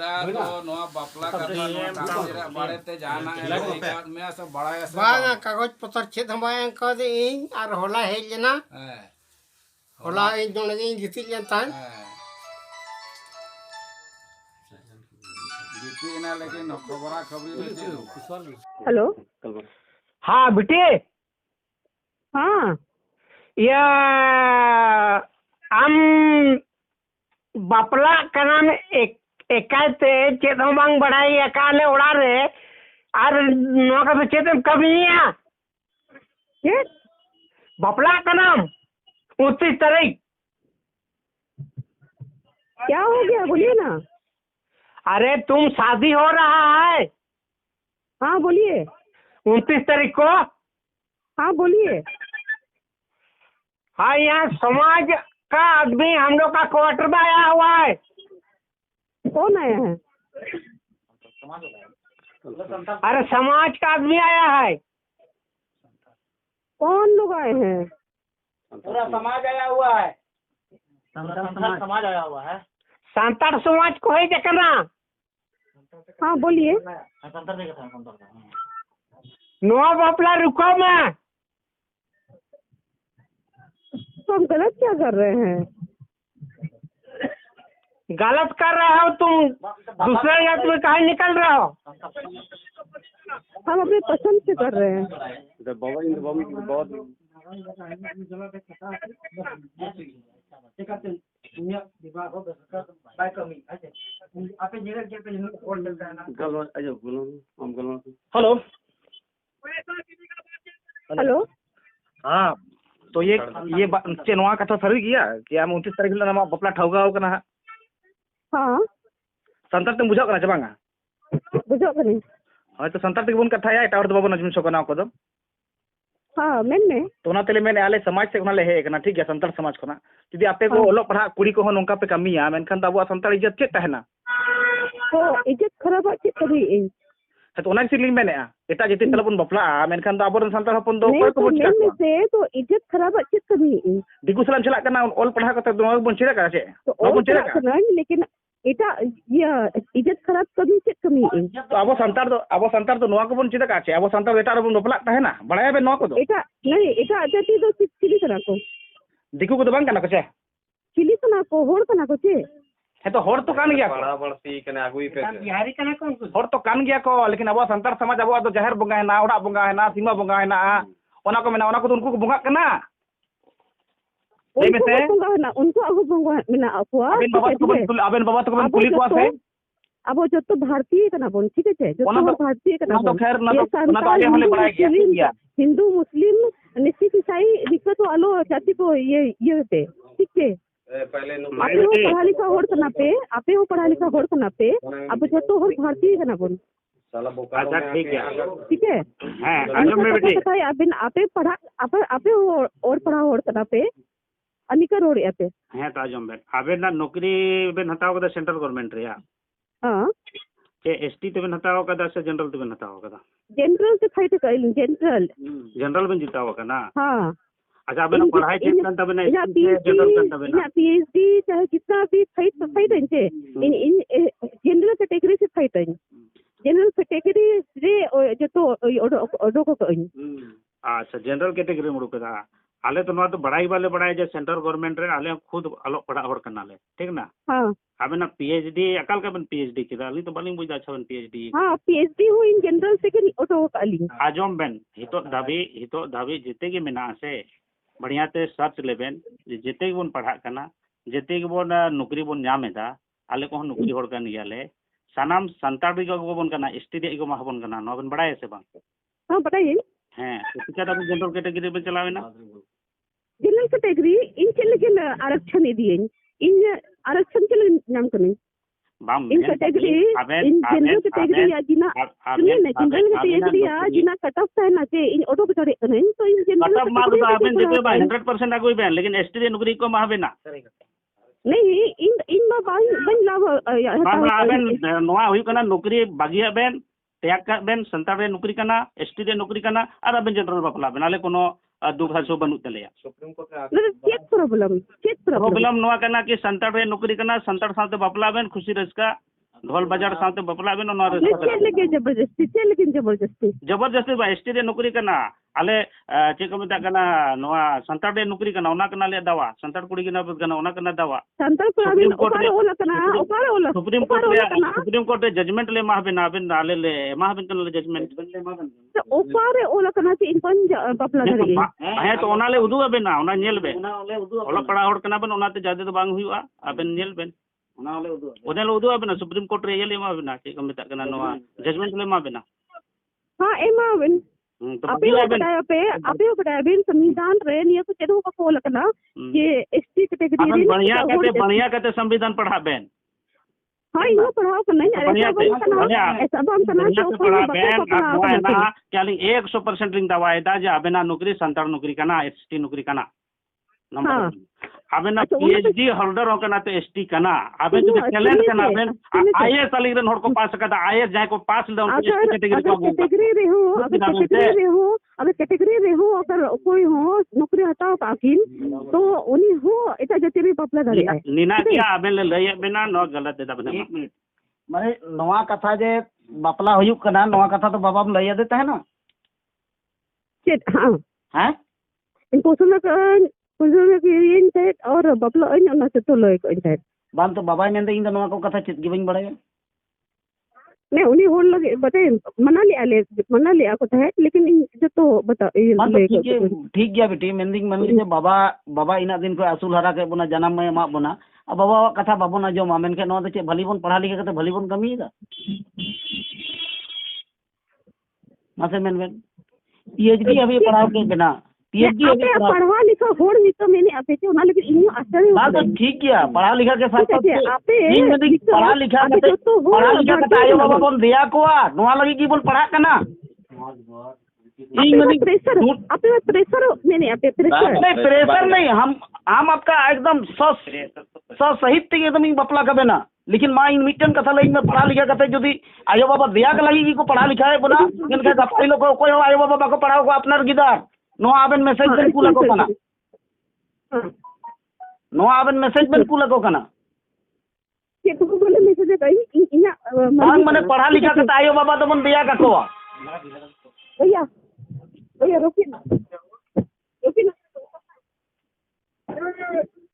दादा तो नवा बापला कथा नवा तारा बारे ते जाना है मैं सब बड़ा है बांगा कागज पत्र चेत हम बाय का दे इन आर होला हेज लेना होला इन जोन गे गितिल लेन तान गिती ना लेकिन खबरा खबरी हेलो। हाँ बेटे हाँ या आम बापला का नाम एक एकाते चेत हम बांग बढ़ाई एकाले उड़ा रे आर नो का चेत कभी नहीं ये बापला का नाम 29 तारीख। क्या हो गया बोलिए ना। अरे तुम शादी हो रहा है हाँ बोलिए। 29 तारीख को। हाँ बोलिए। हाँ यहाँ समाज का आदमी हम लोग का क्वार्टर में आया हुआ है। कौन आया है? अरे समाज का आदमी आया है। कौन लोग आए हैं? पूरा समाज आया हुआ है समाज आया हुआ है। संतर समाज को है देखना। हाँ बोलिए। संतर देखा था संतर नुआ बापला रुको मैं। तो हम गलत क्या कर रहे हैं? गलत कर रहे हो तुम। दूसरे जात में कहीं निकल रहे हो। हम अपने पसंद से कर रहे हैं। हेलो। हेलो। हाँ तो ये चेनवा कथा सर गया कि हम 29 तारीख nama बापला ठौगा कना। हाँ संतर तुम बुझाव कना चे बांगा बुझो करें। हाँ तो संतर तक बन कथा या टावर तो बाबन अजम शोकना को दो हाँ मैंने तो ना तेले मैंने आले समाज से ले हे कना ठीक है संतर समाज कोना जुदी आपे को ओलो पढ़ा कुड़ी को नोंका पे कमिया मेनखान तो अब संतर इज्जत चेक तहना तो इज्जत खराब अच्छी कभी तो ओना सिलिंग मैंने एटा जति तले बन बपला मेनखान तो अब संतर हपन दो नहीं को तो बुझा मैंने से तो इज्जत खराब अच्छी कभी दिगु सलाम चला कना ओल पढ़ा कते दो बन चिरा का चे तो और करना लेकिन इटा ये इज्जत खराब कभी से कमी तो अब संतर तो नोआ को बन चिरा का चे अब संतर एटा बन बपला तहना बड़ाया बे नो को दो इटा नहीं इटा जाति तो चिली कना को दिगु को तो बांग कना को चे चिली कना को होड़ कना को चे है तो होड़ तो कान गया बड़ा बड़ती कने आगुई पे बिहारी का ना कौन होड़ तो कान गया को लेकिन अब संतर समाज अब तो जहर बंगा है ना ओड़ा बंगा है ना सीमा बंगा है ना ओना को मेना ओना को तो उनको बंगा कना उनको अगु बंगा मेना अकुआ अबेन बाबा तो कुली को से अब जो तो भारतीय कना बोन ठीक है जो तो भारतीय कना तो खैर ना तो आगे हमने बढ़ाया गया हिंदू मुस्लिम निश्चित ईसाई दिक्कत तो आलो जाति को ये होते ठीक है पहले आपे वो पढ़ा लिखा होड़ कना पे आपे वो पढ़ा लिखा होड़ कना पे अब जो तो होड़ भारतीय कना बोन अच्छा ठीक है हां आजम में बेटी अबिन आपे पढ़ा आपे और पढ़ा होड़ कना पे अनिका रोड याते हां ताजम बेन आबे ना नौकरी बेन हटाओ कदा सेंट्रल गवर्नमेंट रे हां के एसटी तो बेन हटाओ कदा से जनरल तो बेन हटाओ कदा जनरल से फाइट कर जनरल बेन जिताओ कना हां अच्छा बेन पढ़ाई चेक करता बेन जनरल करता बेन पीएचडी चाहे कितना भी फाइट है इन जनरल कैटेगरी से फाइट है जनरल कैटेगरी रे जो तो ओडो को अच्छा जनरल कैटेगरी मुड़ कदा आले तो ना तो बड़ाई वाले बड़ाई जे सेंट्रल गवर्नमेंट रे आले खुद अलो पढ़ा और करना ले ठीक ना हां अबे ना पीएचडी अकाल का बन पीएचडी किदा अली तो बलिंग बुझा अच्छा बन पीएचडी हां पीएचडी हो इन जनरल से के ओटो काली आजम बेन हितो धाबी जिते के मेना से बढ़िया ते सर्च लेबेन जिते के बन पढ़ा करना जिते के बन नौकरी बन नामेदा आले को नौकरी होड़ कन गियाले सनाम संताड़ी को बन करना एसटी दे को माहबन करना नो बन बड़ाई से बांग हां बताइए हां तो टिकट अब जनरल कैटेगरी पे चलावेना जनरल कैटेगरी इन चले के आरक्षण दिए इन आरक्षण चले नाम कने बाम इन कैटेगरी इन जनरल कैटेगरी या जिना सुनिए ना जनरल कैटेगरी या जिना कट ऑफ है ना के इन ऑटो बता रहे तो इन जनरल कट ऑफ मार तो आबेन जेते बा 100% आगुई बेन लेकिन एसटी रे नौकरी को माहबे ना नहीं इन बा बन लाभ बाम आबेन नोआ हुई कना नौकरी बागिया बेन त्याग का बेन संताड़ रे नौकरी कना एसटी रे नौकरी कना और आबेन जनरल बापला बेन आले कोनो दुख हासो बनू तलेया supreme court check problem problem नोआ कना कि संताड़ रे नौकरी कना संताड़ साथे बापला बेन खुशी रस्का ढोल बाजार साथ बपला बेन ना चेक लेके जबरदस्ती जबरदस्ती बा एसटी रे नौकरी करना आले चे को मेता करना नवा संतार रे नौकरी करना ओना करना ले दावा संतार कुड़ी करना करना ओना करना दावा संताल सुप्रीम कोर्ट रे ओला सुप्रीम कोर्ट रे जजमेंट ले मा बेन आबेन आले ले मा बेन करना जजमेंट ओपारे ओला कना से इनपन बपला धरे है तो ओना ले उदु आबेन ना ओना नेल बे ओला पड़ा होड़ करना बेन ओना ते जादे तो बांग हुआ आबेन नेल बेन ओना ले उदु आबेन सुप्रीम कोर्ट रे ये ले मा बेन चे को मेता करना नवा जजमेंट ले मा बेन हां एमा बेन आपे बताया बेन संविधान रे निया को चेदो को ओला कना ये एसटी कैटेगरी रे बढ़िया कहते संविधान पढ़ा बेन हां इनो पढ़ाओ करना ऐसा बम करना क्या लिंग 100% लिंग दवाएदा जे आबेना नौकरी संतार नौकरी करना एसटी नौकरी करना नंबर आबेना पीएचडी होल्डर होकना तो एसटी करना आबे जो टैलेंट करना बेन आईएएस वाली रन होड़ को पास करता आईएएस जाए को पास ले उनको एसटी कैटेगरी रे हो अगर कैटेगरी रे हो अगर कोई हो नौकरी हटाओ काकिन तो उनी हो एटा जते भी पपला धरे नीना क्या आबे ले लय बेना न गलत देता बने माने नवा कथा जे बापला हुयुक कना नवा कथा तो बाबा लय देता है ना चेत हां हैं इनको सुना के इन टेट और बपला इन ना से तो लय को इन टेट बान तो बाबा मेंदे इन नवा को कथा चित गिबኝ बड़ाय ने उनी होल लगे बते मना ले को थे लेकिन जो तो बता ठीक गया बेटी मेंदिंग मन जे बाबा इना दिन को असूल हरा के बना जन्म में मा बना अब बाबा कथा बाबो जो मामेन के नो दे भली बन पढ़ा लिखा के भली बन कमीगा मासे मेन पीएचडी अभी पढ़ाओ के बिना पीएचडी अभी पढ़वा लिखा होड़ नितो मैंने आपे के ना लेकिन इन आश्चर्य बात तो ठीक किया पढ़ा लिखा के साथ पढ़ा लिखा के आयो बाबा बन दिया को नोआ लगी की बोल पढ़ा कना प्रेशर नहीं हम आपका एकदम सहित एकदम बपला कबे ना लेकिन माँ इन मिटन कथा लगी में पढ़ा लिखा कते जदि आयो बाबा दिया के लगी को पढ़ा लिखा है बोला इनके गपाई लोग कोई आयो बाबा को पढ़ाओ को अपनार गिदार नो आबेन मैसेज बेन कुला को कना नो आबेन मैसेज बेन कुला को कना के को बोले मैसेज कई इना माने पढ़ा लिखा कते आयो बाबा तो बन दिया का को भैया रोकिए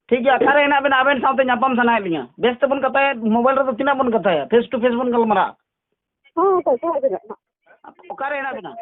ठीक है अखारे ना बेन आबेन साथे नापम सनाय लिया बेस्ट बन कता है मोबाइल रे तो तिना बन कता है फेस टू फेस बन गलमरा हां तो अखारे ना बेना